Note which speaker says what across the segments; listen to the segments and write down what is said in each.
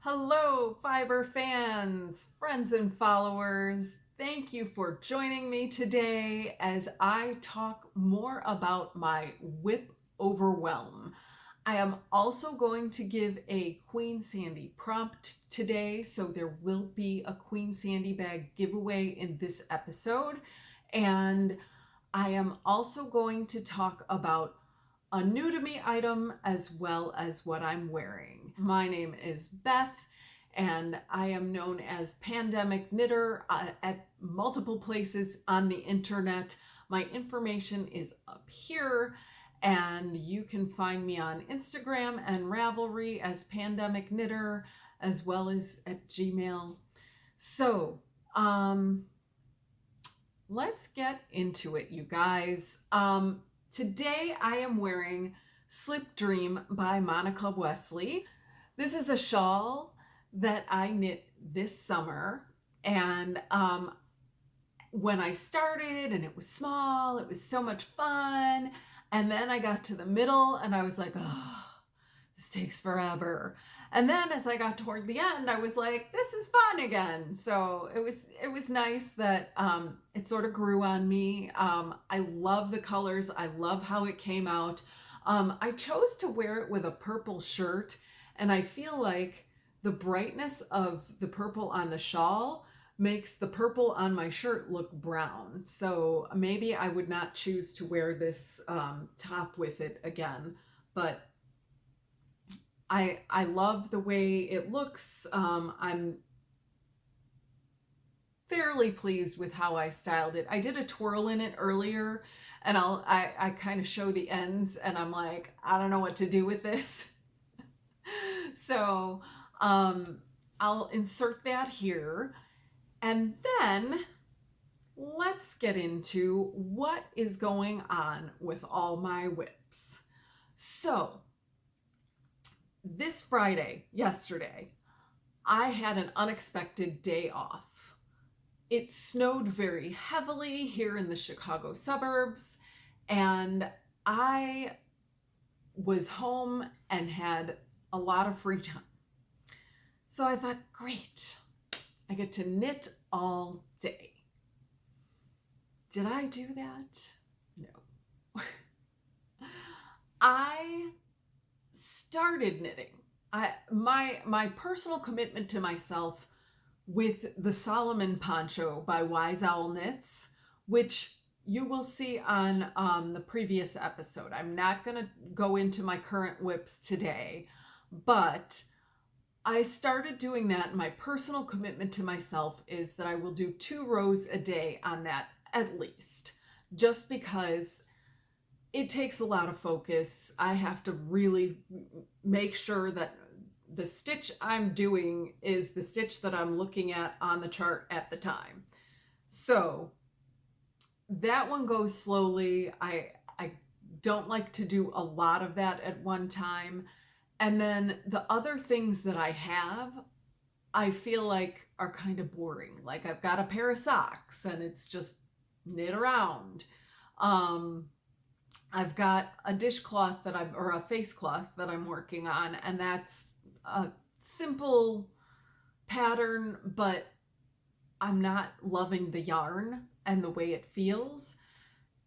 Speaker 1: Hello, fiber fans, friends, and followers. Thank you for joining me today as I talk more about my WIP Overwhelm. I am also going to give a Queen Sandy prompt today, so there will be a Queen Sandy bag giveaway in this episode. And I am also going to talk about a new to me item as well as what I'm wearing. My name is Beth and I am known as PandemicKnittr at multiple places on the internet. My information is up here and you can find me on Instagram and Ravelry as PandemicKnittr as well as at Gmail. So, let's get into it, you guys. Today I am wearing Slipdream by Monica Wesley. This is a shawl that I knit this summer, and when I started and it was small, it was so much fun, and then I got to the middle and I was like, oh, this takes forever. And then as I got toward the end, I was like, this is fun again. So it was nice that it sort of grew on me. I love the colors. I love how it came out. I chose to wear it with a purple shirt, and I feel like the brightness of the purple on the shawl makes the purple on my shirt look brown. So maybe I would not choose to wear this top with it again, but I love the way it looks. I'm fairly pleased with how I styled it. I did a twirl in it earlier, and I kind of show the ends, and I'm like, I don't know what to do with this. So I'll insert that here, and then let's get into what is going on with all my WIPs. So this Friday, yesterday, I had an unexpected day off. It snowed very heavily here in the Chicago suburbs, and I was home and had a lot of free time. So I thought, great, I get to knit all day. Did I do that? No. I started knitting. My personal commitment to myself with the Solomon poncho by Wise Owl Knits, which you will see on the previous episode. I'm not going to go into my current WIPs today, but I started doing that. My personal commitment to myself is that I will do 2 rows a day on that at least, just because it takes a lot of focus. I have to really make sure that the stitch I'm doing is the stitch that I'm looking at on the chart at the time. So that one goes slowly. I don't like to do a lot of that at one time. And then the other things that I have, I feel like are kind of boring. Like I've got a pair of socks and it's just knit around. I've got a dishcloth or a face cloth that I'm working on, and that's a simple pattern, but I'm not loving the yarn and the way it feels.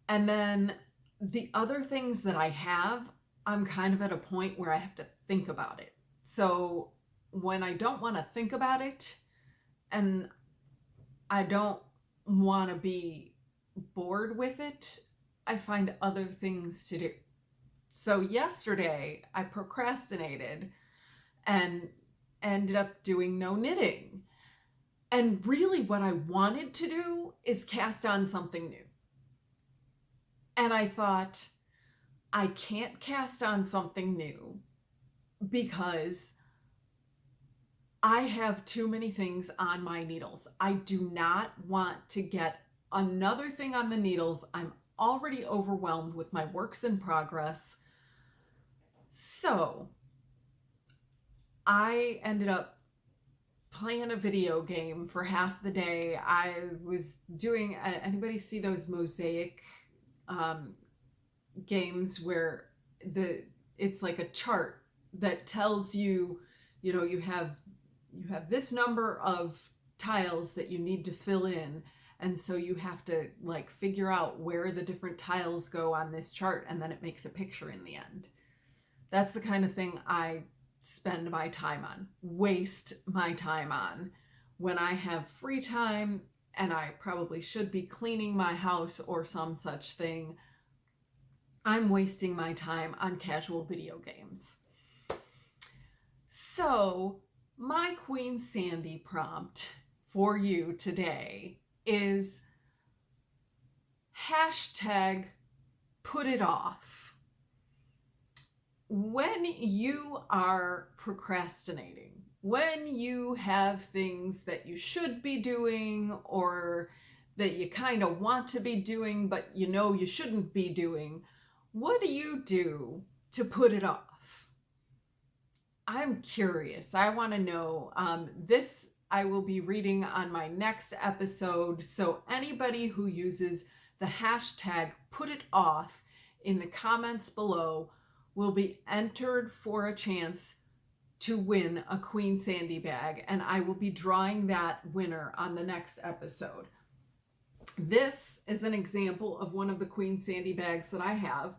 Speaker 1: And then the other things that I have, I'm kind of at a point where I have to think about it. So when I don't want to think about it and I don't want to be bored with it, I find other things to do. So yesterday I procrastinated and ended up doing no knitting. And really what I wanted to do is cast on something new. And I thought, I can't cast on something new because I have too many things on my needles. I do not want to get another thing on the needles. I'm already overwhelmed with my works in progress. So I ended up playing a video game for half the day. I was doing, anybody see those mosaic games where it's like a chart that tells you, you have you have this number of tiles that you need to fill in, and so you have to like figure out where the different tiles go on this chart, and then it makes a picture in the end. That's the kind of thing I spend my time on, waste my time on when I have free time and I probably should be cleaning my house or some such thing. I'm wasting my time on casual video games. So my Queen Sandy prompt for you today is hashtag put it off. When you are procrastinating, when you have things that you should be doing or that you kind of want to be doing but you know you shouldn't be doing, what do you do to put it off? I'm curious. I want to know. This I will be reading on my next episode, so anybody who uses the hashtag put it off in the comments below will be entered for a chance to win a Queen Sandy bag, and I will be drawing that winner on the next episode. This is an example of one of the Queen Sandy bags that I have.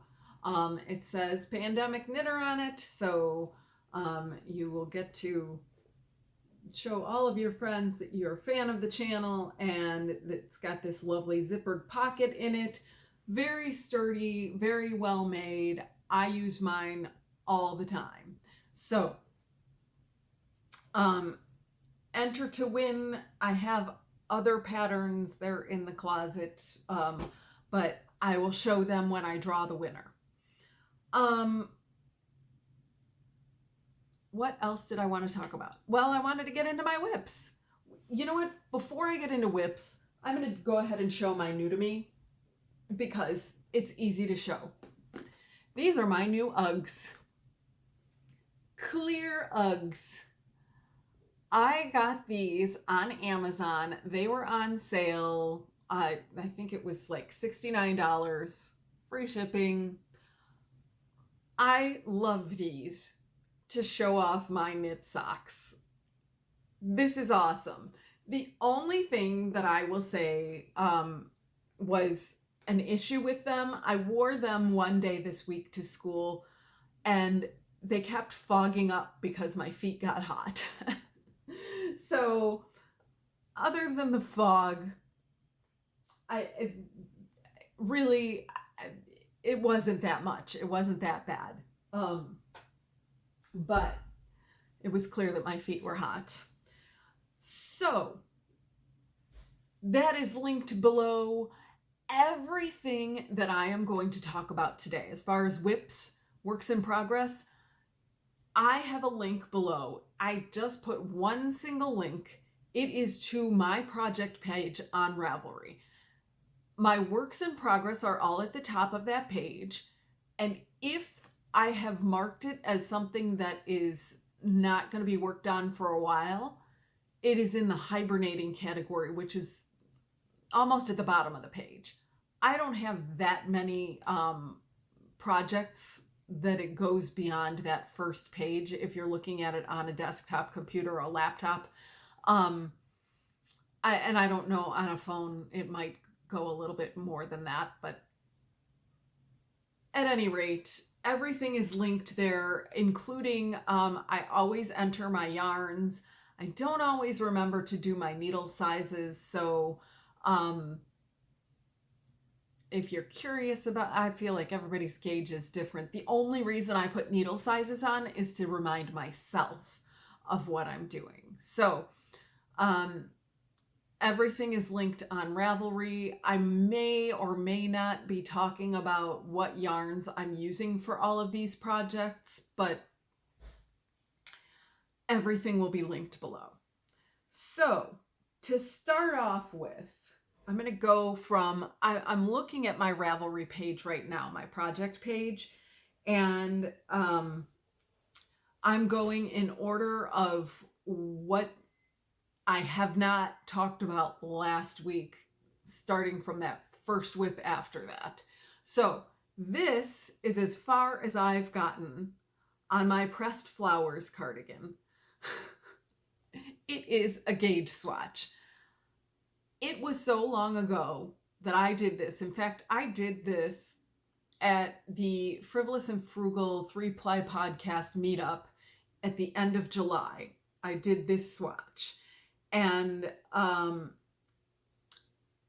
Speaker 1: It says PandemicKnittr on it, so you will get to show all of your friends that you're a fan of the channel, and it's got this lovely zippered pocket in it. Very sturdy, very well made. I use mine all the time. So, enter to win. I have other patterns. They're in the closet, but I will show them when I draw the winner. What else did I want to talk about? Well, I wanted to get into my WIPs. You know what? Before I get into WIPs, I'm going to go ahead and show my new to me because it's easy to show. These are my new Uggs. Clear Uggs. I got these on Amazon. They were on sale. I think it was like $69, free shipping. I love these to show off my knit socks. This is awesome. The only thing that I will say was an issue with them. I wore them one day this week to school and they kept fogging up because my feet got hot. So other than the fog, it wasn't that much. It wasn't that bad. But it was clear that my feet were hot. So that is linked below. Everything that I am going to talk about today, as far as WIPs, works in progress, I have a link below. I just put one single link. It is to my project page on Ravelry. My works in progress are all at the top of that page. And if I have marked it as something that is not going to be worked on for a while, it is in the hibernating category, which is almost at the bottom of the page. I don't have that many projects that it goes beyond that first page if you're looking at it on a desktop computer or a laptop. And I don't know, on a phone it might go a little bit more than that, but at any rate, everything is linked there, including I always enter my yarns. I don't always remember to do my needle sizes, so if you're curious about, I feel like everybody's gauge is different. The only reason I put needle sizes on is to remind myself of what I'm doing. So everything is linked on Ravelry. I may or may not be talking about what yarns I'm using for all of these projects, but everything will be linked below. So to start off with, I'm going to go from, I'm looking at my Ravelry page right now, my project page, and I'm going in order of what I have not talked about last week, starting from that first WIP after that. So this is as far as I've gotten on my pressed flowers cardigan. It is a gauge swatch. It was so long ago that I did this. In fact, I did this at the Frivolous and Frugal 3-Ply podcast meetup at the end of July. I did this swatch. And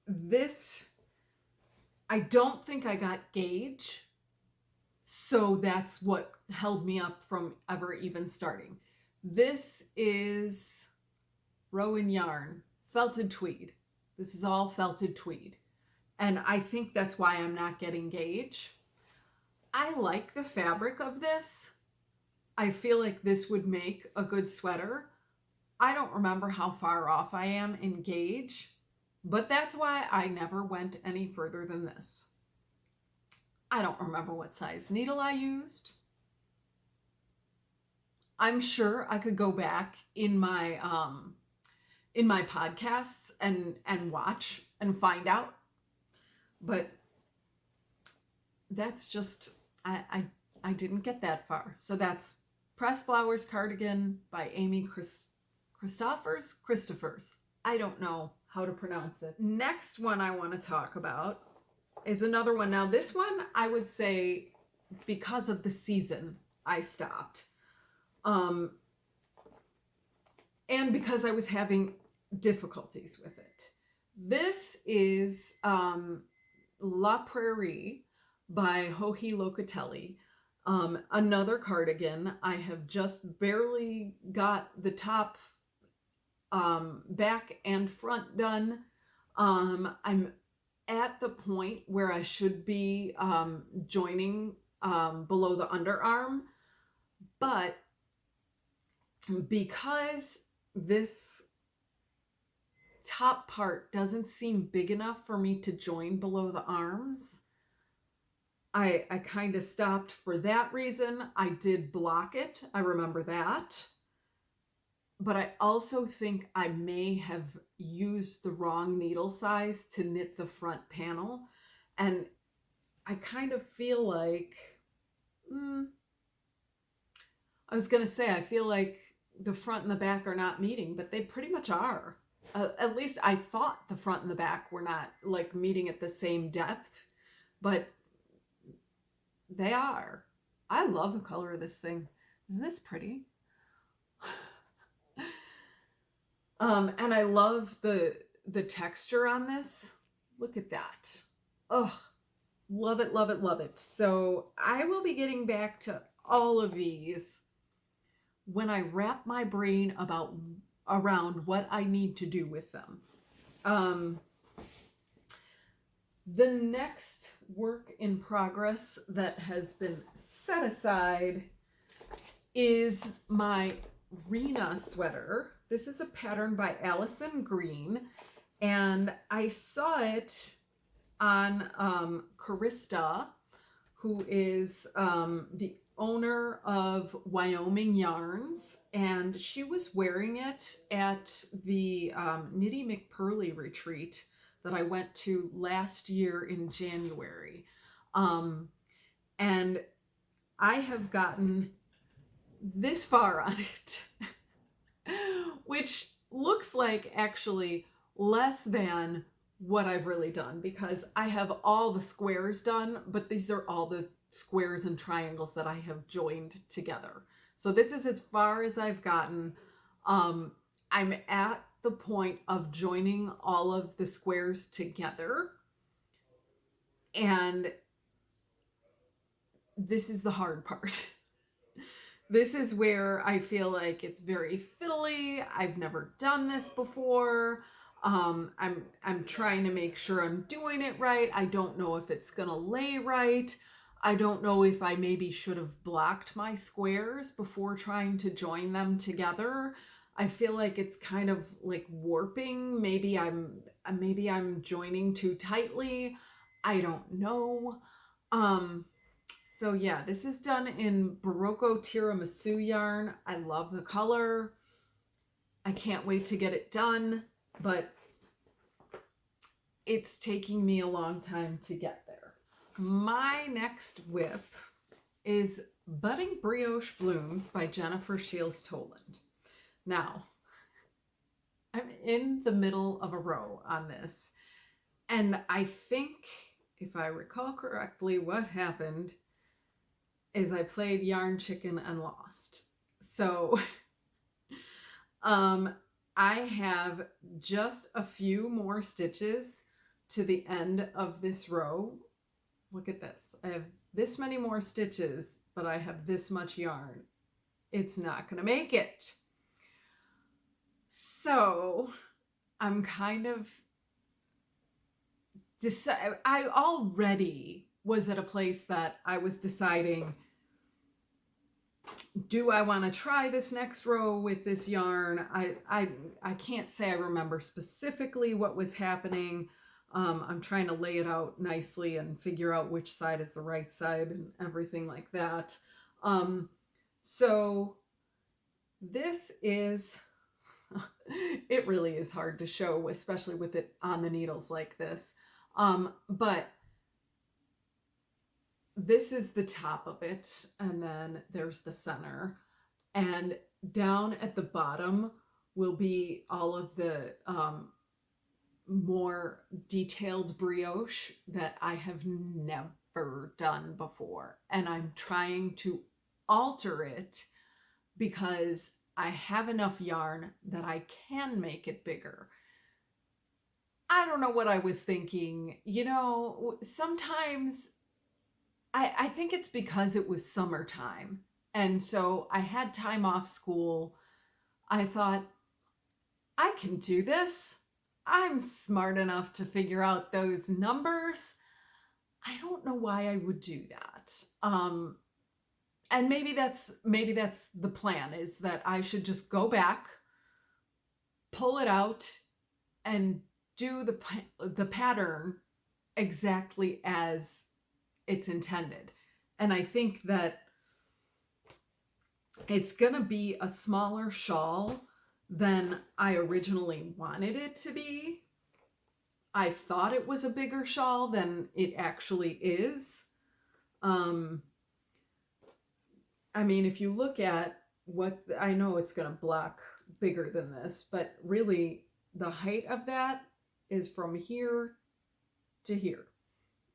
Speaker 1: this, I don't think I got gauge. So that's what held me up from ever even starting. This is Rowan yarn, felted tweed. This is all felted tweed. And I think that's why I'm not getting gauge. I like the fabric of this. I feel like this would make a good sweater. I don't remember how far off I am in gauge, but that's why I never went any further than this. I don't remember what size needle I used. I'm sure I could go back in my podcasts and watch and find out, but that's just, I didn't get that far. So that's Pressed Flowers Cardigan by Amy Christophers. I don't know how to pronounce it. Next one I want to talk about is another one. Now this one, I would say because of the season, I stopped. And because I was having difficulties with it. This is La Prairie by Joji Locatelli. Another cardigan. I have just barely got the top, back and front done. I'm at the point where I should be joining below the underarm, but because this top part doesn't seem big enough for me to join below the arms, I kind of stopped for that reason. I did block it. I remember that. But I also think I may have used the wrong needle size to knit the front panel. And I kind of feel like, I was going to say, I feel like the front and the back are not meeting, but they pretty much are. At least I thought the front and the back were not like meeting at the same depth, but they are. I love the color of this thing. Isn't this pretty? And I love the texture on this. Look at that. Oh, love it, love it, love it. So I will be getting back to all of these when I wrap my brain around what I need to do with them. The next work in progress that has been set aside is my Reena Sweater. This is a pattern by Allison Green, and I saw it on Carista, who is the owner of Wyoming Yarns, and she was wearing it at the Knitty McPurley retreat that I went to last year in January. And I have gotten this far on it, which looks like actually less than what I've really done, because I have all the squares done, but these are all the squares and triangles that I have joined together. So this is as far as I've gotten. I'm at the point of joining all of the squares together, and this is the hard part. This is where I feel like it's very fiddly. I've never done this before. I'm trying to make sure I'm doing it right. I don't know if it's gonna lay right. I don't know if I maybe should have blocked my squares before trying to join them together. I feel like it's kind of like warping. Maybe I'm joining too tightly. I don't know. So yeah, this is done in Barocco Tiramisu yarn. I love the color. I can't wait to get it done, but it's taking me a long time to get there. My next WIP is Budding Brioche Blooms by Jennifer Shields Toland. Now, I'm in the middle of a row on this. And I think, if I recall correctly, what happened is I played yarn chicken and lost. So I have just a few more stitches to the end of this row. Look at this. I have this many more stitches, but I have this much yarn. It's not going to make it. So I'm kind of I already was at a place that I was deciding, do I want to try this next row with this yarn? I can't say I remember specifically what was happening. I'm trying to lay it out nicely and figure out which side is the right side and everything like that. So this is, it really is hard to show, especially with it on the needles like this. But this is the top of it, and then there's the center, and down at the bottom will be all of the more detailed brioche that I have never done before, and I'm trying to alter it because I have enough yarn that I can make it bigger. I don't know what I was thinking. You know, sometimes I think it's because it was summertime. And so I had time off school. I thought, I can do this. I'm smart enough to figure out those numbers. I don't know why I would do that. And maybe that's the plan, is that I should just go back, pull it out, and do the pattern exactly as it's intended. And I think that it's gonna be a smaller shawl than I originally wanted it to be. I thought it was a bigger shawl than it actually is. I mean, if you look at what, I know it's gonna block bigger than this, but really the height of that is from here to here.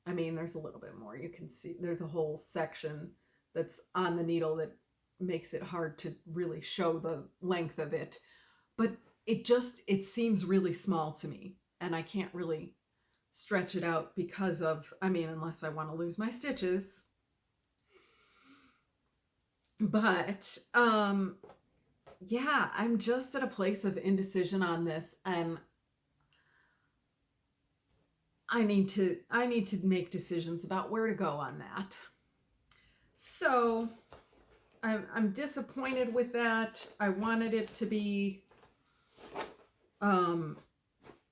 Speaker 1: I mean, there's a little bit more. You can see there's a whole section that's on the needle that makes it hard to really show the length of it. But it seems really small to me, and I can't really stretch it out because of, I mean, unless I want to lose my stitches. But yeah, I'm just at a place of indecision on this, and I need to make decisions about where to go on that. So I'm disappointed with that. I wanted it to be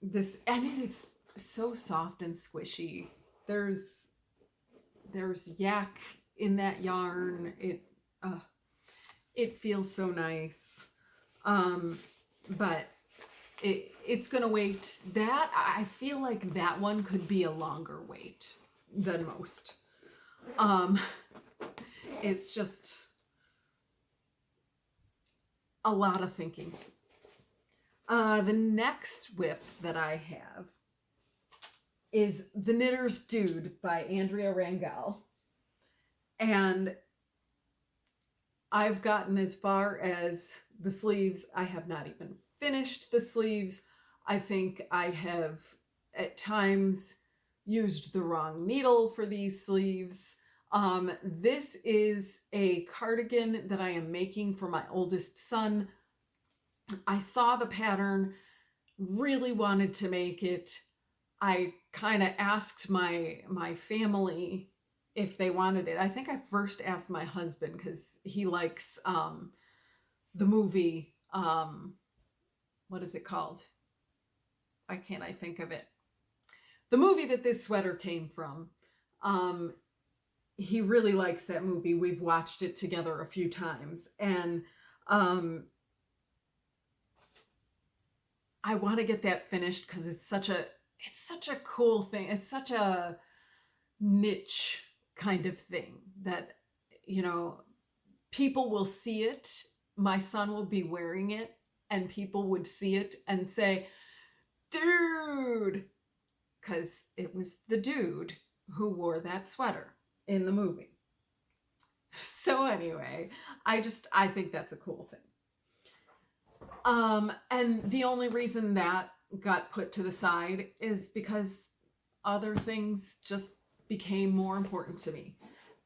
Speaker 1: this, and it is so soft and squishy. There's yak in that yarn. It feels so nice. But it's gonna wait. That, I feel like that one could be a longer wait than most. It's just a lot of thinking. The next WIP that I have is The Knitter's Dude by Andrea Rangel. And I've gotten as far as the sleeves. I have not even finished the sleeves. I think I have at times used the wrong needle for these sleeves. This is a cardigan that I am making for my oldest son. I saw the pattern, really wanted to make it. I kind of asked my family if they wanted it. I think I first asked my husband because he likes the movie, what is it called? Why can't I think of it? The movie that this sweater came from. He really likes that movie. We've watched it together a few times, and I want to get that finished because it's such a cool thing. It's such a niche kind of thing that, you know, people will see it. My son will be wearing it and people would see it and say, dude, because it was the dude who wore that sweater in the movie. So anyway, I think that's a cool thing. And the only reason that got put to the side is because other things just became more important to me.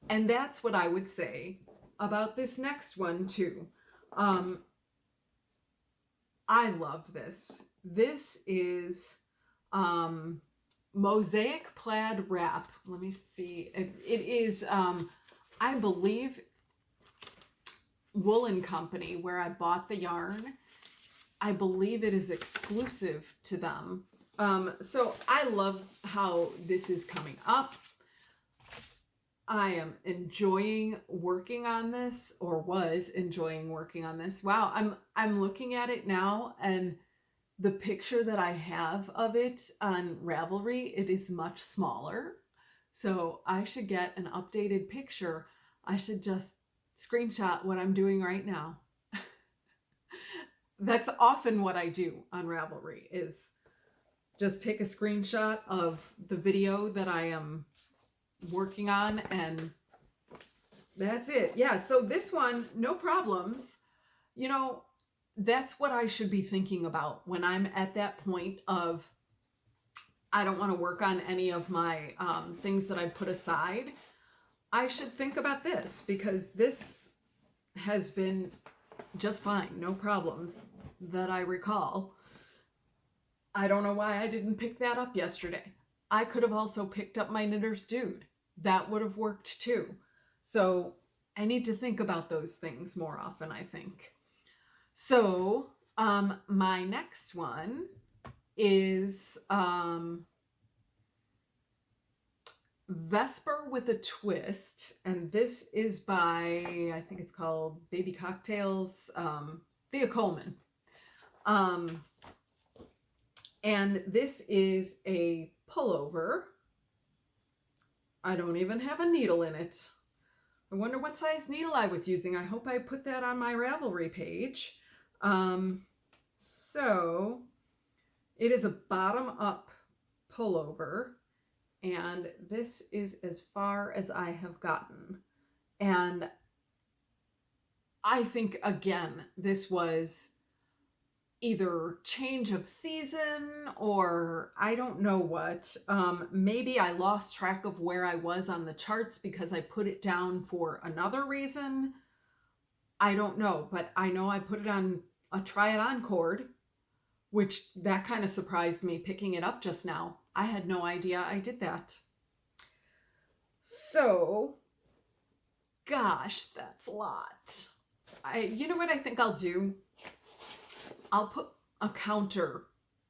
Speaker 1: And that's what I would say about this next one too. I love this. This is mosaic plaid wrap. Let me see. It is, I believe, Woolen Company, where I bought the yarn. I believe it is exclusive to them. So I love how this is coming up. I am enjoying working on this, or was enjoying working on this. Wow, I'm looking at it now, and the picture that I have of it on Ravelry, it is much smaller. So I should get an updated picture. I should just screenshot what I'm doing right now. That's often what I do on Ravelry, is just take a screenshot of the video that I am working on, and that's it. Yeah, so this one, no problems. You know, that's what I should be thinking about when I'm at that point of I don't want to work on any of my things that I put aside. I should think about this, because this has been just fine, no problems that I recall. I don't know why I didn't pick that up yesterday. I could have also picked up my Knitter's Dude. That would have worked too. So I need to think about those things more often, I think. So my next one is Vesper with a Twist, and this is by, I think it's called Baby Cocktails, Thea Coleman. And this is a pullover. I don't even have a needle in it. I wonder what size needle I was using. I hope I put that on my Ravelry page. So it is a bottom-up pullover, and this is as far as I have gotten. And I think, again, this was either change of season or I don't know what. Maybe I lost track of where I was on the charts because I put it down for another reason. I don't know, but I know I put it on a try it on cord, which that kind of surprised me picking it up just now. I had no idea I did that. So, gosh, that's a lot. You know what I think I'll do? I'll put a counter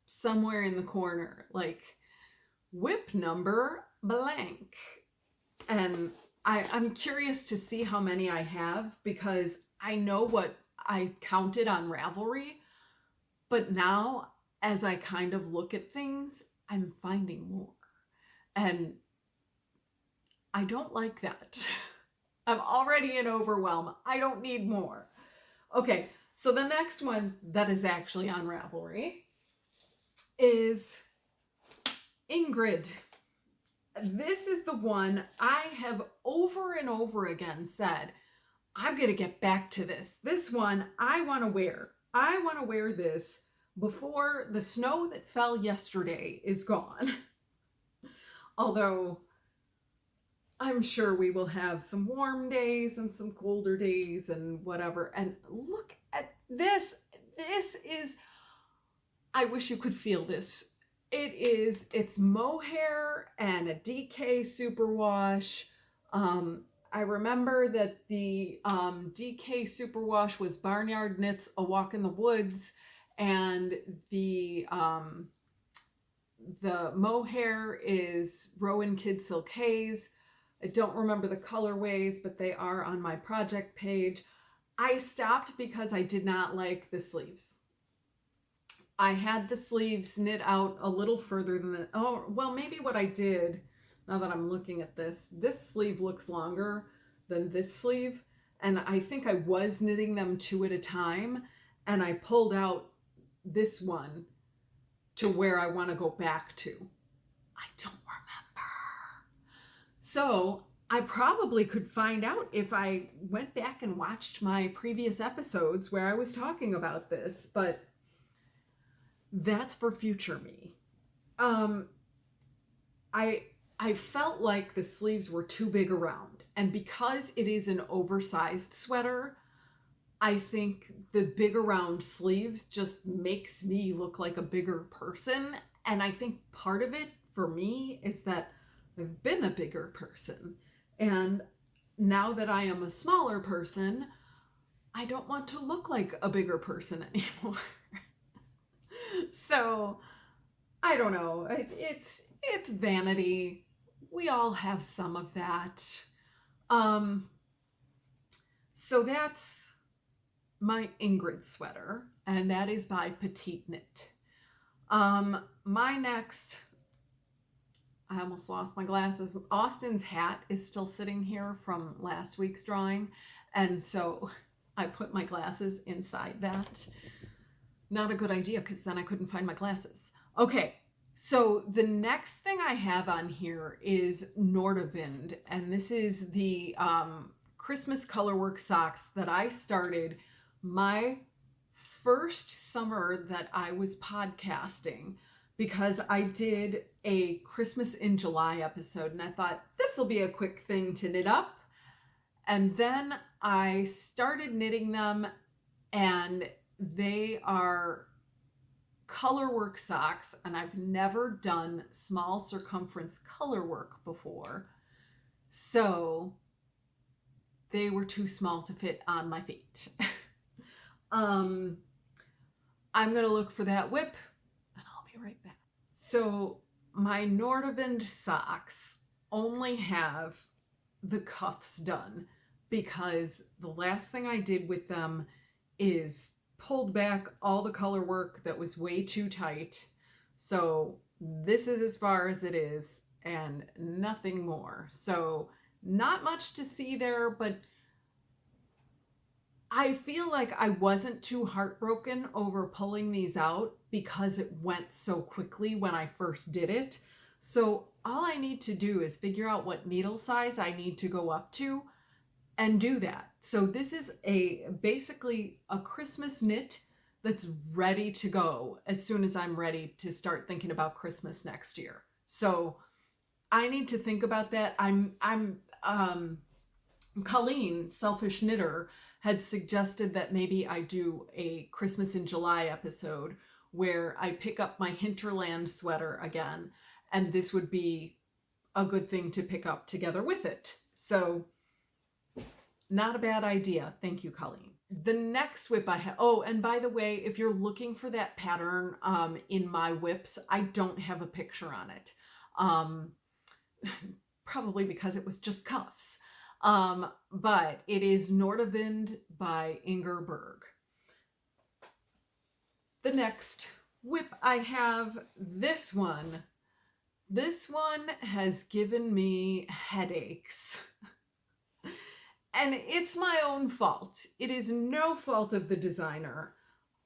Speaker 1: somewhere in the corner, like WIP number blank. And I'm curious to see how many I have, because I know what I counted on Ravelry, but now as I kind of look at things, I'm finding more. And I don't like that. I'm already in overwhelm. I don't need more. Okay. So the next one that is actually on Ravelry is Ingrid. This is the one I have over and over again said, I'm going to get back to this. This one I want to wear. I want to wear this before the snow that fell yesterday is gone. Although I'm sure we will have some warm days and some colder days and whatever. And look at this. This is, I wish you could feel this. It's mohair and a DK superwash. I remember that the DK superwash was Barnyard Knits A Walk in the Woods, and the mohair is Rowan Kid Silk Haze. I don't remember the colorways, but they are on my project page. I stopped because I did not like the sleeves. I had the sleeves knit out a little further than the, oh, well, maybe what I did, now that I'm looking at this sleeve looks longer than this sleeve. And I think I was knitting them two at a time. and I pulled out this one to where I want to go back to. I don't remember. So I probably could find out if I went back and watched my previous episodes where I was talking about this, but that's for future me. I felt like the sleeves were too big around, and because it is an oversized sweater, I think the big around sleeves just makes me look like a bigger person. And I think part of it for me is that I've been a bigger person. And now that I am a smaller person, I don't want to look like a bigger person anymore. So I don't know. It's vanity. We all have some of that. So that's my Ingrid sweater, and that is by Petite Knit. My next, I almost lost my glasses. Austin's hat is still sitting here from last week's drawing, and so I put my glasses inside that. Not a good idea, because then I couldn't find my glasses. Okay, so the next thing I have on here is Nordin, and this is the Christmas colorwork socks that I started my first summer that I was podcasting, because I did a Christmas in July episode, and I thought this will be a quick thing to knit up. And then I started knitting them, and they are colorwork socks, and I've never done small circumference colorwork before, so they were too small to fit on my feet. I'm gonna look for that WIP, and I'll be right back. So my Nordin socks only have the cuffs done, because the last thing I did with them is pulled back all the color work that was way too tight. So this is as far as it is and nothing more. So not much to see there, but I feel like I wasn't too heartbroken over pulling these out because it went so quickly when I first did it. So all I need to do is figure out what needle size I need to go up to and do that. So this is basically a Christmas knit that's ready to go as soon as I'm ready to start thinking about Christmas next year. So I need to think about that. Colleen, Selfish Knitter, had suggested that maybe I do a Christmas in July episode where I pick up my Hinterland sweater again, and this would be a good thing to pick up together with it. So not a bad idea. Thank you, Colleen. The next WIP I have, oh, and by the way, if you're looking for that pattern in my WIPs, I don't have a picture on it. Probably because it was just cuffs. But it is Nordin by Inger Berg. The next WIP I have, this one has given me headaches. And it's my own fault. It is no fault of the designer.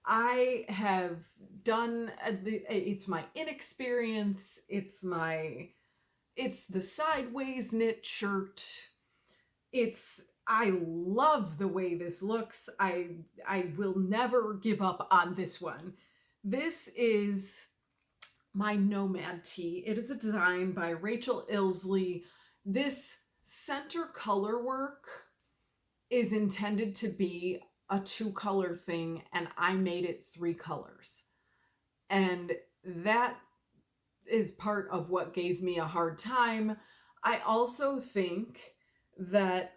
Speaker 1: I have done, it's my inexperience, it's the sideways knit shirt. I love the way this looks. I will never give up on this one. This is my Nomad Tee. It is a design by Rachel Ilsley. This center color work is intended to be a 2-color thing, and I made it 3 colors. And that is part of what gave me a hard time. I also think that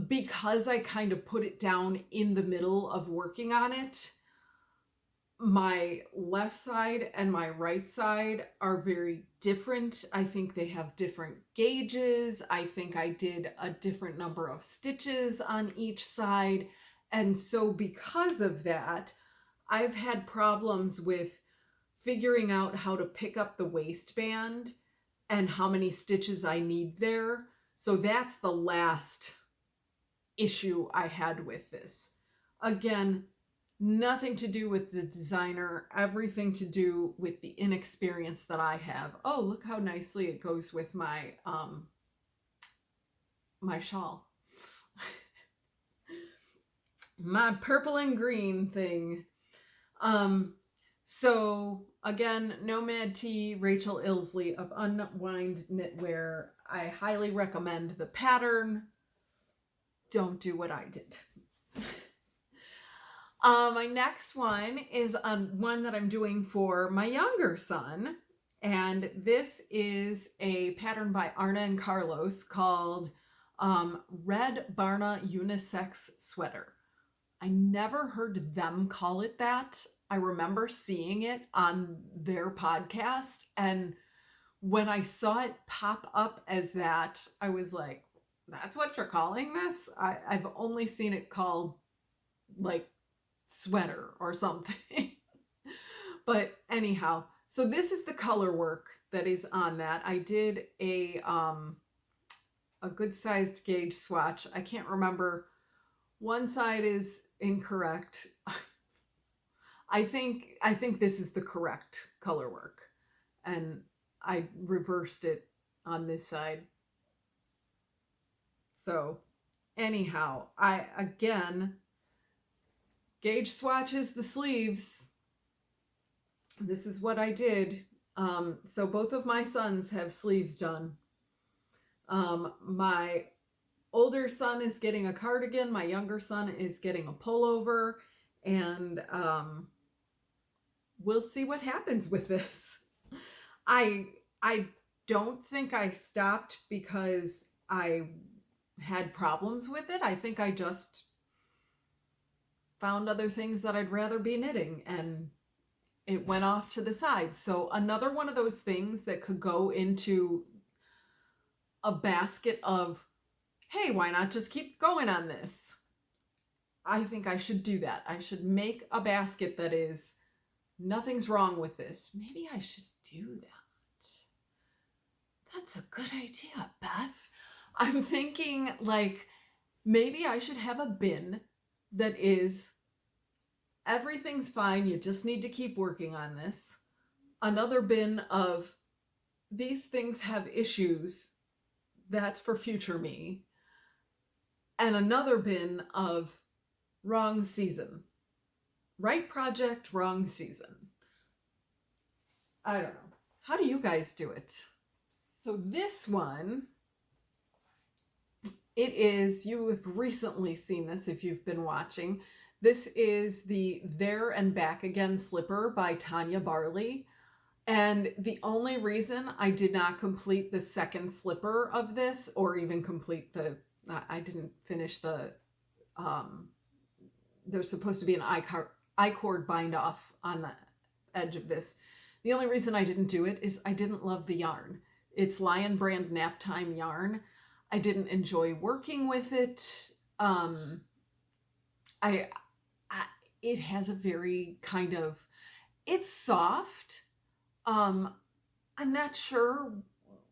Speaker 1: because I kind of put it down in the middle of working on it, my left side and my right side are very different. I think they have different gauges. I think I did a different number of stitches on each side. And so because of that, I've had problems with figuring out how to pick up the waistband and how many stitches I need there. So that's the last issue I had with this. Again, Nothing to do with the designer, everything to do with the inexperience that I have. Oh, look how nicely it goes with my my shawl. My purple and green thing. So again, Nomad Tee, Rachel Ilsley of Unwind Knitwear. I highly recommend the pattern. Don't do what I did. My next one is one that I'm doing for my younger son. And this is a pattern by Arna and Carlos called Red Barna Unisex Sweater. I never heard them call it that. I remember seeing it on their podcast. And when I saw it pop up as that, I was like, that's what you're calling this? I've only seen it called like sweater or something. But anyhow, so this is the color work that is on that. I did a good sized gauge swatch. I can't remember. One side is incorrect. I think this is the correct color work, and I reversed it on this side. So anyhow, again, gauge swatches the sleeves. This is what I did. So both of my sons have sleeves done. My older son is getting a cardigan. My younger son is getting a pullover. And we'll see what happens with this. I don't think I stopped because I had problems with it. I think I just found other things that I'd rather be knitting, and it went off to the side. So another one of those things that could go into a basket of, hey, why not just keep going on this? I think I should do that. I should make a basket that is, nothing's wrong with this. Maybe I should do that. That's a good idea, Beth. I'm thinking like, maybe I should have a bin that is, everything's fine, you just need to keep working on this. Another bin of, these things have issues, that's for future me. And another bin of, wrong season. Right project, wrong season. I don't know. How do you guys do it? So this one, it is, you have recently seen this if you've been watching. This is the There and Back Again slipper by Tanya Barley. And the only reason I did not complete the second slipper of this, or even complete the, I didn't finish the, there's supposed to be an I-cord bind off on the edge of this. The only reason I didn't do it is I didn't love the yarn. It's Lion Brand Nap Time yarn. I didn't enjoy working with it. It has a very kind of, it's soft. I'm not sure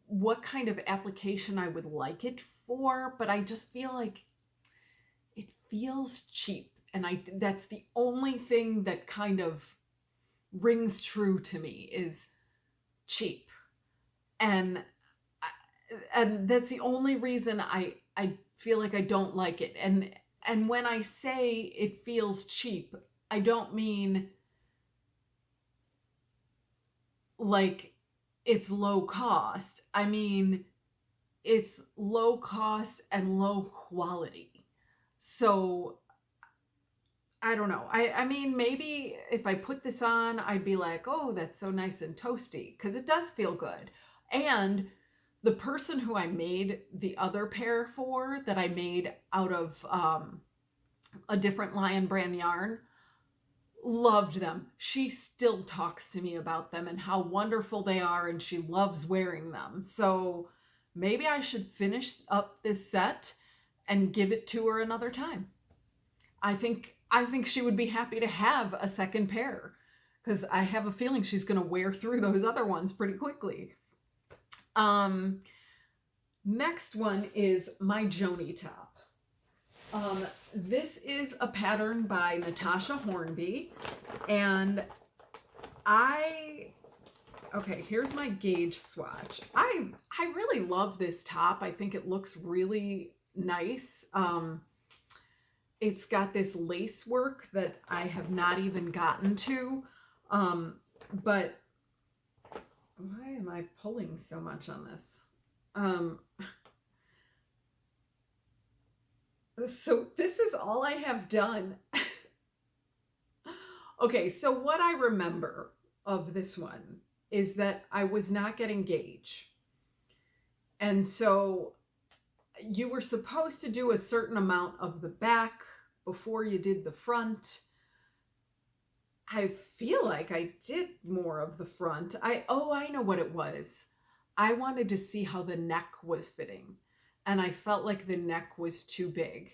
Speaker 1: what kind of application I would like it for, but I just feel like it feels cheap. And that's the only thing that kind of rings true to me is cheap. And that's the only reason I feel like I don't like it. And when I say it feels cheap, I don't mean like it's low cost. I mean, it's low cost and low quality. So I don't know. I mean, maybe if I put this on, I'd be like, oh, that's so nice and toasty, because it does feel good. And the person who I made the other pair for, that I made out of a different Lion brand yarn, loved them. She still talks to me about them and how wonderful they are, and she loves wearing them. So maybe I should finish up this set and give it to her another time. I think she would be happy to have a second pair, because I have a feeling she's going to wear through those other ones pretty quickly. Next one is my Joni top. This is a pattern by Natasha Hornby, and okay, here's my gauge swatch. I really love this top. I think it looks really nice. It's got this lace work that I have not even gotten to, but why am I pulling so much on this? So this is all I have done. Okay, so what I remember of this one is that I was not getting gauge. And so you were supposed to do a certain amount of the back before you did the front. I feel like I did more of the front. I know what it was. I wanted to see how the neck was fitting, and I felt like the neck was too big.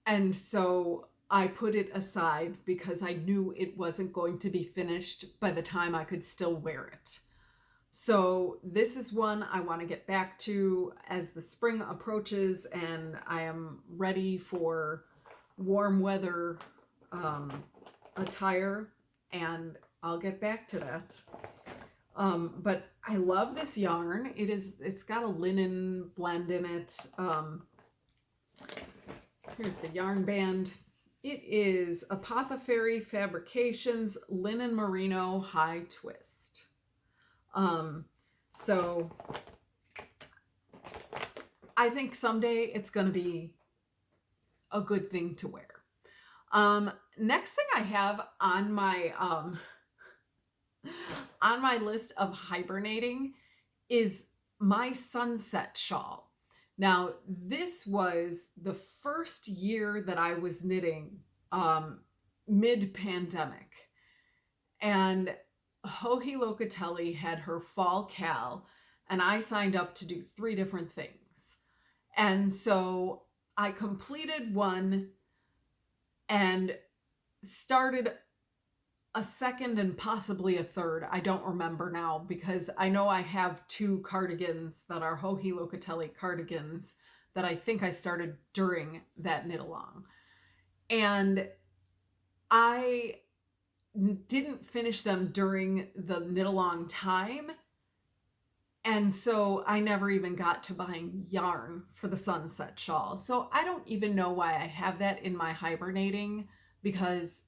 Speaker 1: And so I put it aside because I knew it wasn't going to be finished by the time I could still wear it. So this is one I want to get back to as the spring approaches and I am ready for warm weather attire, and I'll get back to that. But I love this yarn. It's got a linen blend in it. Here's the yarn band. It is Apothecary Fabrications Linen Merino High Twist. So I think someday it's going to be a good thing to wear. Next thing I have on my list of hibernating is my sunset shawl. Now, this was the first year that I was knitting mid-pandemic, and Joji Locatelli had her fall cal, and I signed up to do 3 different things. And so I completed one and started a second and possibly a third. I don't remember now, because I know I have 2 cardigans that are Joji Locatelli cardigans that I think I started during that knit along. And I didn't finish them during the knit along time. And so I never even got to buying yarn for the sunset shawl. So I don't even know why I have that in my hibernating, because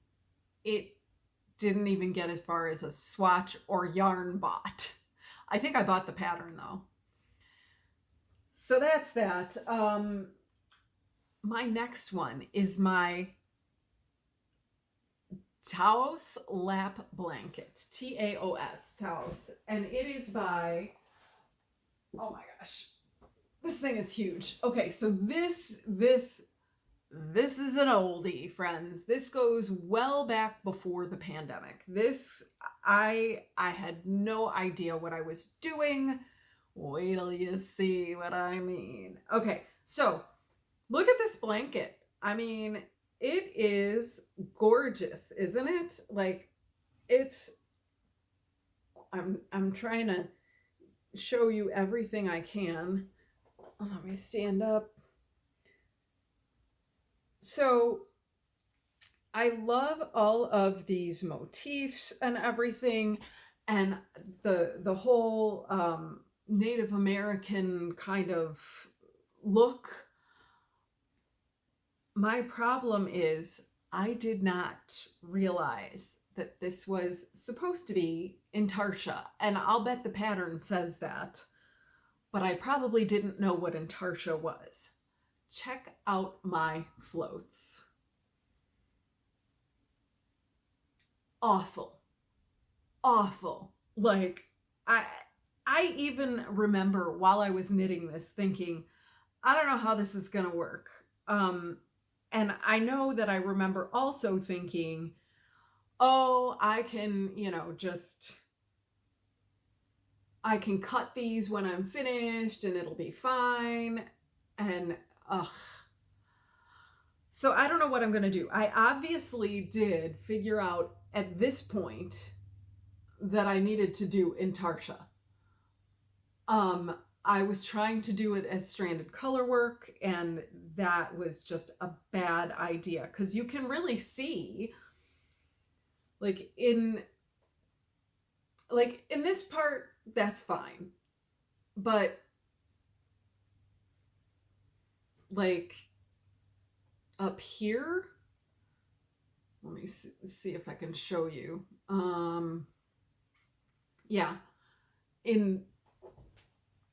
Speaker 1: it didn't even get as far as a swatch or yarn bought. I think I bought the pattern though. So that's that. My next one is my Taos Lap Blanket, Taos, Taos, and it is by, oh my gosh, this thing is huge. Okay, so this is an oldie, friends. This goes well back before the pandemic. This, I had no idea what I was doing. Wait till you see what I mean. Okay, so look at this blanket. I mean, it is gorgeous, isn't it? Like, it's, I'm trying to show you everything I can. Let me stand up. So I love all of these motifs and everything, and the whole Native American kind of look. My problem is I did not realize that this was supposed to be intarsia, and I'll bet the pattern says that, but I probably didn't know what intarsia was. Check out my floats. Awful. Awful. Like, I even remember while I was knitting this thinking, I don't know how this is going to work. And I know that I remember also thinking, oh, I can, I can cut these when I'm finished and it'll be fine. And so I don't know what I'm going to do. I obviously did figure out at this point that I needed to do intarsia. I was trying to do it as stranded color work, and that was just a bad idea, because you can really see, like in this part, that's fine. But like up here, let me see if I can show you. Yeah, in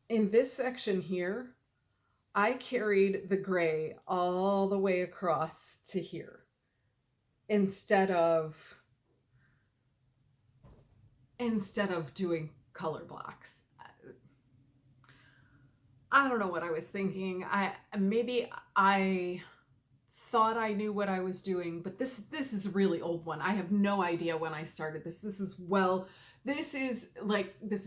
Speaker 1: this section here, I carried the gray all the way across to here instead of doing color blocks. I don't know what I was thinking. Maybe I thought I knew what I was doing, but this is a really old one. I have no idea when I started this. This is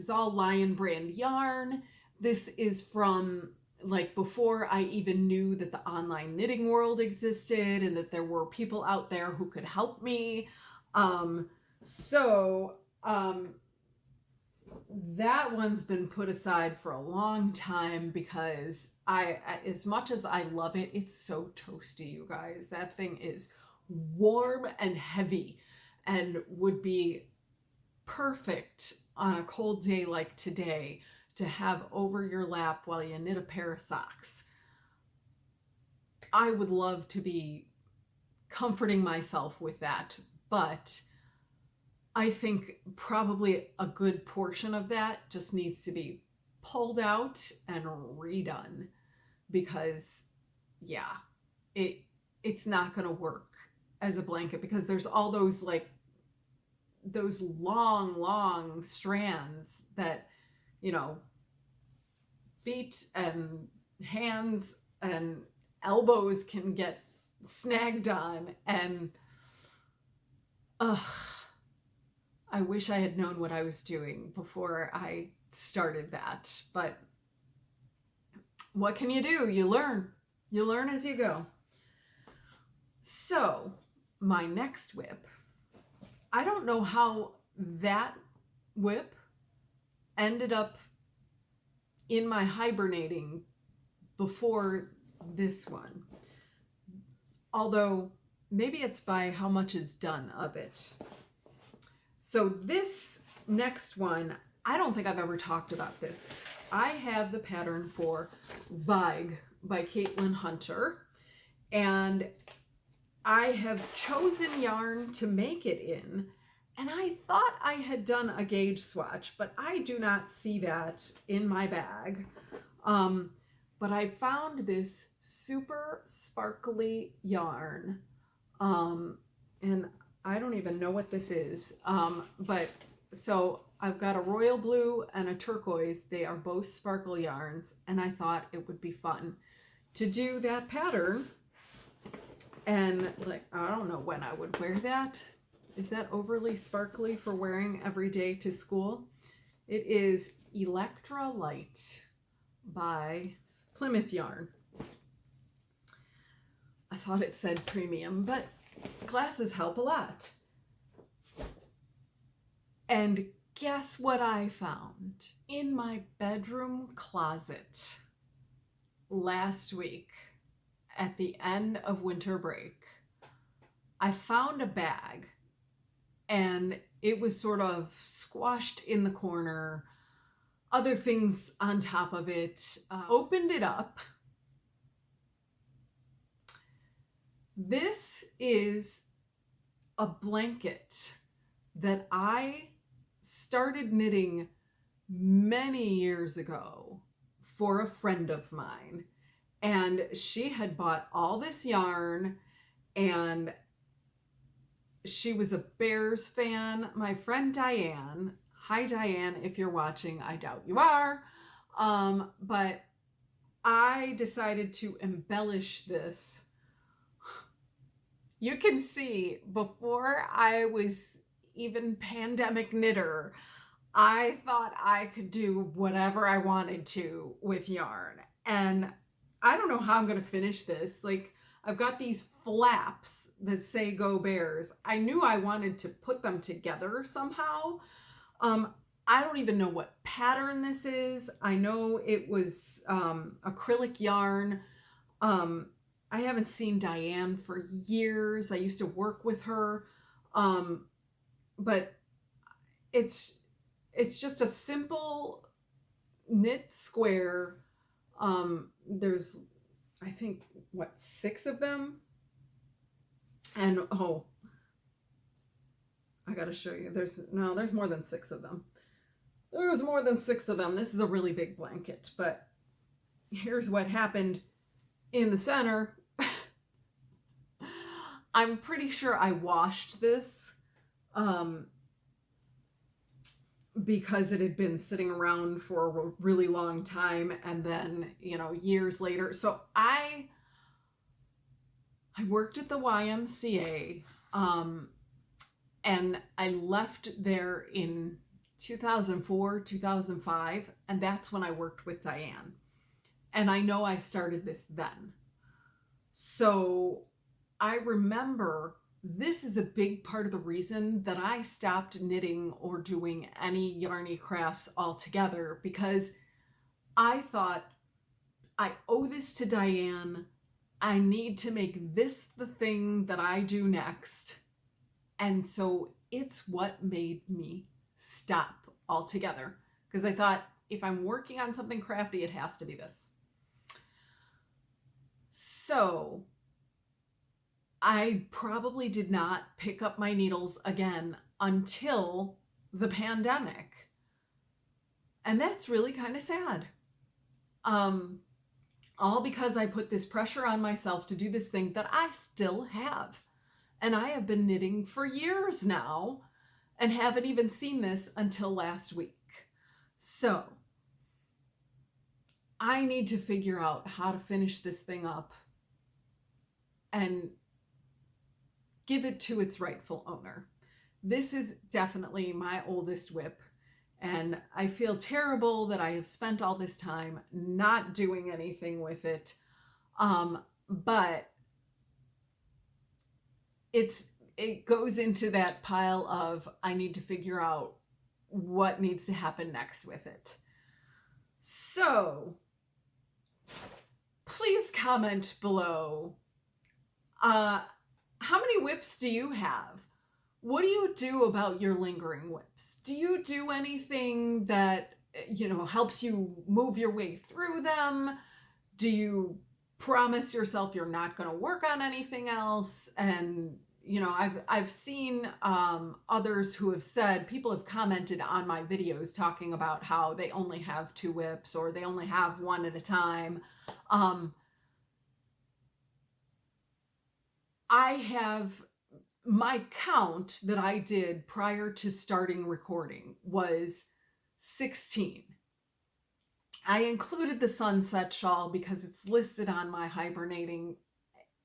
Speaker 1: all Lion brand yarn. This is from like before I even knew that the online knitting world existed and that there were people out there who could help me. That one's been put aside for a long time because as much as I love it, it's so toasty, you guys. That thing is warm and heavy and would be perfect on a cold day like today to have over your lap while you knit a pair of socks. I would love to be comforting myself with that, but I think probably a good portion of that just needs to be pulled out and redone, because yeah, it's not going to work as a blanket, because there's all those those long strands that, you know, feet and hands and elbows can get snagged on, and I wish I had known what I was doing before I started that, but what can you do? You learn as you go. So my next WIP, I don't know how that WIP ended up in my hibernating before this one, although maybe it's by how much is done of it. So this next one, I don't think I've ever talked about this. I have the pattern for Zweig by Caitlin Hunter, and I have chosen yarn to make it in, and I thought I had done a gauge swatch, but I do not see that in my bag. But I found this super sparkly yarn, and I don't even know what this is. But so I've got a royal blue and a turquoise. They are both sparkle yarns, and I thought it would be fun to do that pattern. And like, I don't know when I would wear that. Is that overly sparkly for wearing every day to school? It is Electra Light by Plymouth Yarn. I thought it said premium, but glasses help a lot. And guess what I found in my bedroom closet last week at the end of winter break? I found a bag, and it was sort of squashed in the corner, other things on top of it. Opened it up. This is a blanket that I started knitting many years ago for a friend of mine. And she had bought all this yarn, and she was a Bears fan. My friend Diane, hi Diane, if you're watching, I doubt you are. But I decided to embellish this. You can see, before I was even PandemicKnittr, I thought I could do whatever I wanted to with yarn. And I don't know how I'm going to finish this. Like, I've got these flaps that say Go Bears. I knew I wanted to put them together somehow. I don't even know what pattern this is. I know it was acrylic yarn. I haven't seen Diane for years. I used to work with her. But it's just a simple knit square. There's, I think, what, 6 of them? And oh, I gotta show you. There's more than 6 of them. There's more than 6 of them. This is a really big blanket, but here's what happened in the center. I'm pretty sure I washed this because it had been sitting around for a really long time, and then, you know, years later. So I worked at the YMCA, and I left there in 2004, 2005, and that's when I worked with Diane. And I know I started this then. So I remember this is a big part of the reason that I stopped knitting or doing any yarny crafts altogether, because I thought, I owe this to Diane. I need to make this the thing that I do next. And so it's what made me stop altogether, because I thought, if I'm working on something crafty, it has to be this. So I probably did not pick up my needles again until the pandemic. And that's really kind of sad. All because I put this pressure on myself to do this thing that I still have. And I have been knitting for years now and haven't even seen this until last week. So I need to figure out how to finish this thing up and give it to its rightful owner. This is definitely my oldest WIP, and I feel terrible that I have spent all this time not doing anything with it. But it goes into that pile of, I need to figure out what needs to happen next with it. So please comment below. How many WIPs do you have? What do you do about your lingering WIPs? Do you do anything that, you know, helps you move your way through them? Do you promise yourself you're not going to work on anything else? And, you know, I've seen others who have said, people have commented on my videos talking about how they only have 2 WIPs or they only have one at a time. I have, my count that I did prior to starting recording was 16. I included the sunset shawl because it's listed on my hibernating.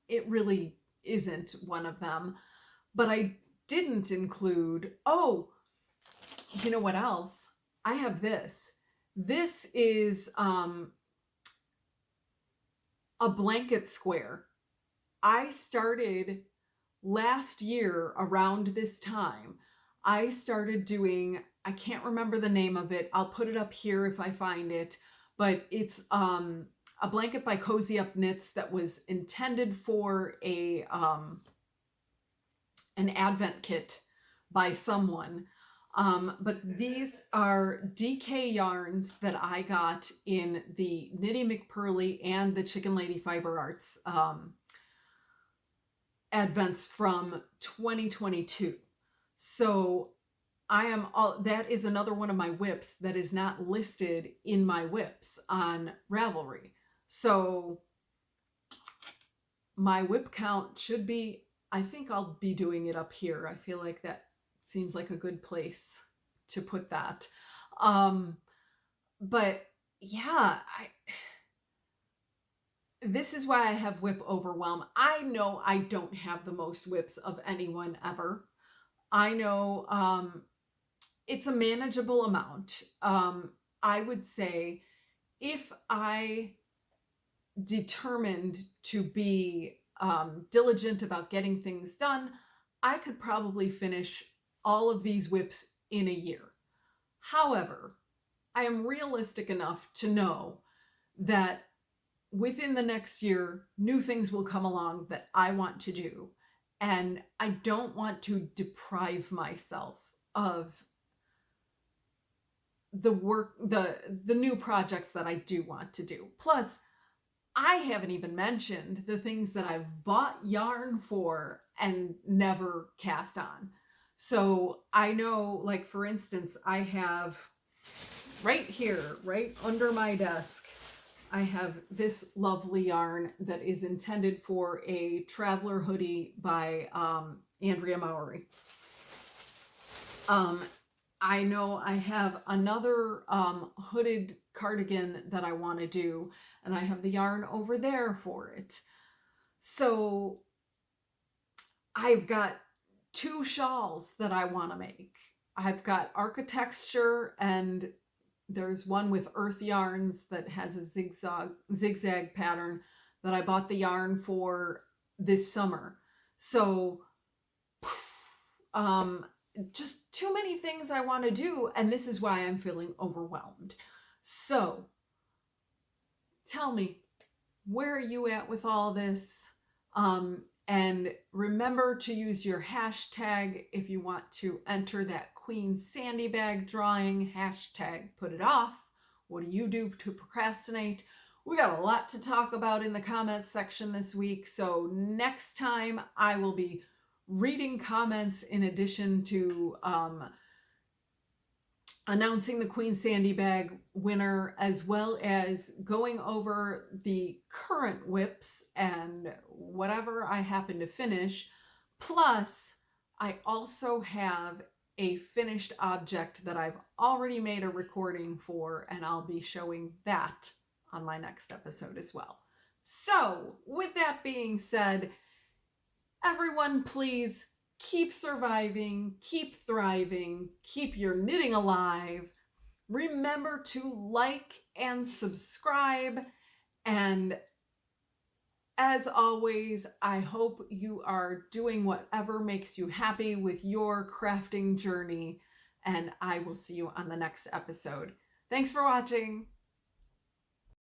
Speaker 1: It really isn't one of them, but I didn't include, oh, you know what else? I have this. This is a blanket square. I started last year around this time. I started doing, I can't remember the name of it. I'll put it up here if I find it, but it's a blanket by Cozy Up Knits that was intended for an advent kit by someone. But these are DK yarns that I got in the Knitty McPurley and the Chicken Lady Fiber Arts advents from 2022. So that is another one of my WIPs that is not listed in my WIPs on Ravelry. So my WIP count should be, I think I'll be doing it up here. I feel like that seems like a good place to put that. But yeah, this is why I have WIP Overwhelm. I know I don't have the most WIPs of anyone ever. I know it's a manageable amount. I would say if I determined to be diligent about getting things done, I could probably finish all of these WIPs in a year. However, I am realistic enough to know that within the next year, new things will come along that I want to do. And I don't want to deprive myself of the work, the new projects that I do want to do. Plus, I haven't even mentioned the things that I've bought yarn for and never cast on. So I know, like, for instance, I have right here, right under my desk, I have this lovely yarn that is intended for a traveler hoodie by Andrea Mowry. I know I have another hooded cardigan that I want to do, and I have the yarn over there for it. So I've got 2 shawls that I want to make. I've got architecture, and there's one with earth yarns that has a zigzag pattern that I bought the yarn for this summer. So just too many things I want to do, and this is why I'm feeling overwhelmed. So tell me, where are you at with all this? And remember to use your hashtag if you want to enter that Queen Sandy bag drawing. Hashtag put it off. What do you do to procrastinate? We got a lot to talk about in the comments section this week. So next time I will be reading comments in addition to announcing the Queen Sandy bag winner, as well as going over the current WIPs and whatever I happen to finish. Plus, I also have a finished object that I've already made a recording for, and I'll be showing that on my next episode as well. So, with that being said, everyone, please keep surviving, keep thriving, keep your knitting alive. Remember to like and subscribe. And as always, I hope you are doing whatever makes you happy with your crafting journey. And I will see you on the next episode. Thanks for watching.